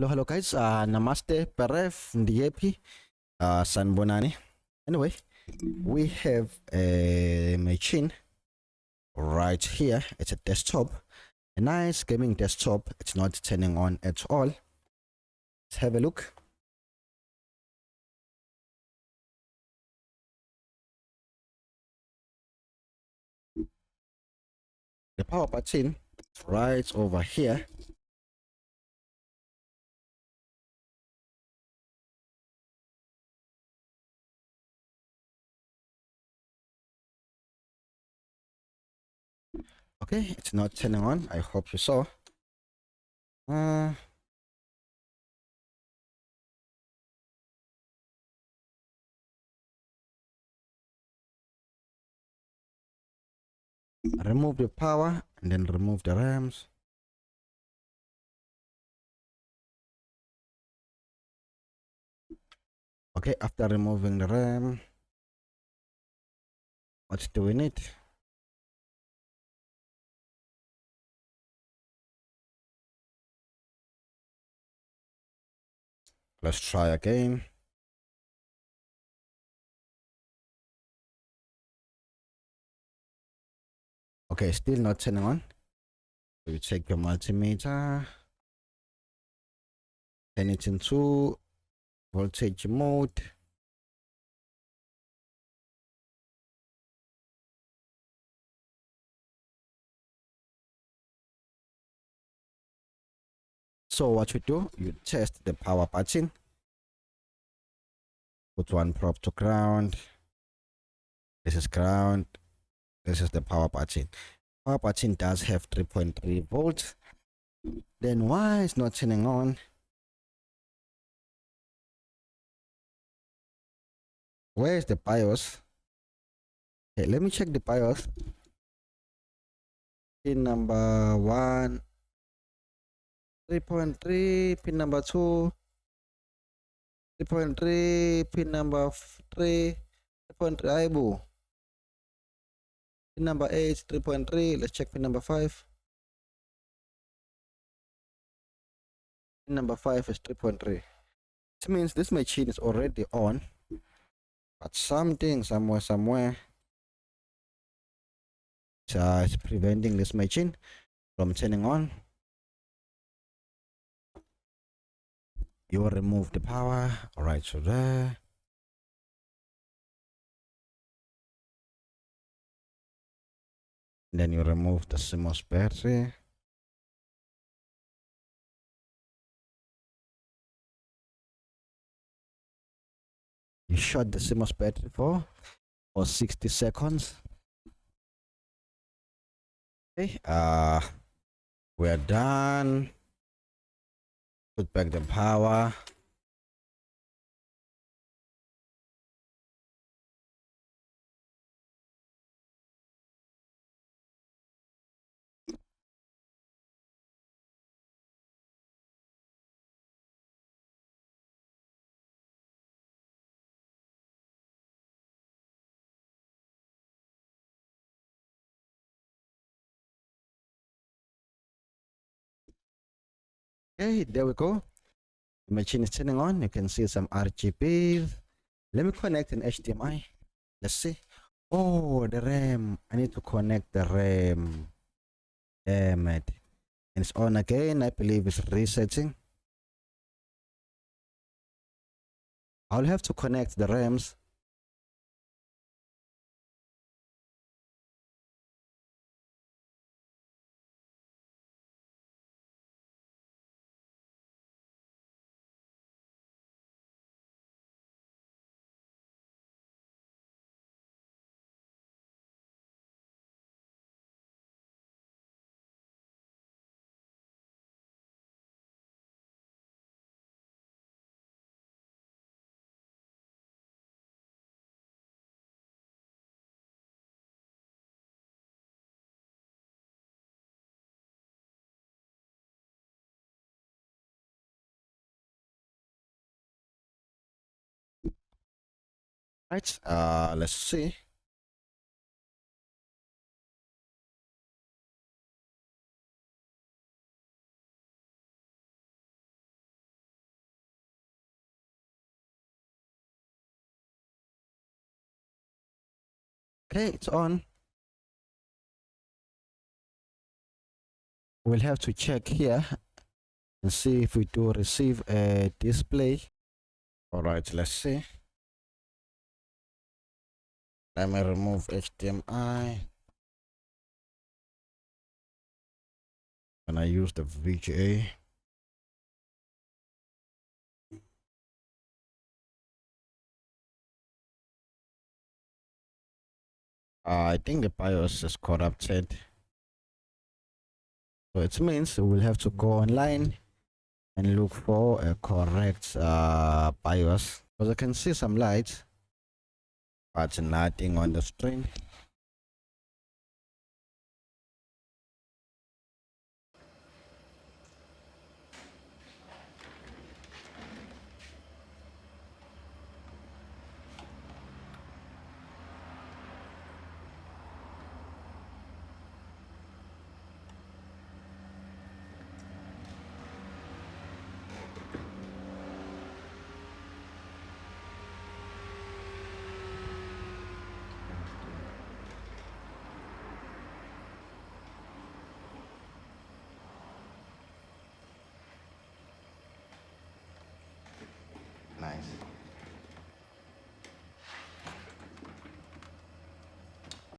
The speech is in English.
Hello guys. Namaste, Peref, Ndiepi, Sanbonani. Anyway, we have a machine right here. It's a desktop, a nice gaming desktop. It's not turning on at all. Let's have a look. The power button right over here. Okay, it's not turning on. I hope you saw. Uh, remove the power and then remove the RAMs. Okay, after removing the RAM, what's doing it? Let's try again. Okay, still not turning on. So you take your multimeter, turn it into voltage mode. So what you do, you test the power button, put one probe to ground. This is ground. This is the power button. Power button does have 3.3 volts. Then why is not turning on? Where is the BIOS? Okay, let me check the BIOS. Pin number 1, 3.3, pin number 2, 3.3, pin number 3, 3.3, aibu. Pin number 8, 3.3. Let's check pin number 5. Pin number 5 is 3.3. This means this machine is already on, but something somewhere is preventing this machine from turning on. You will remove the power. All right, so there. Then you remove the CMOS battery. You shut the CMOS battery for 60 seconds. Okay, we're done. Put back the power. Okay, there we go. The machine is turning on. You can see some RGBs. Let me connect an HDMI. Let's see. Oh, the RAM. I need to connect the RAM. Damn it. And it's on again. I believe it's resetting. I'll have to connect the RAMs. Right. Let's see. Okay, it's on. We'll have to check here and see if we do receive a display. All right, let's see. Let me remove HDMI. And I use the VGA. I think the BIOS is corrupted. So it means we'll have to go online and look for a correct BIOS. Because I can see some lights, but nothing on the screen. Nice.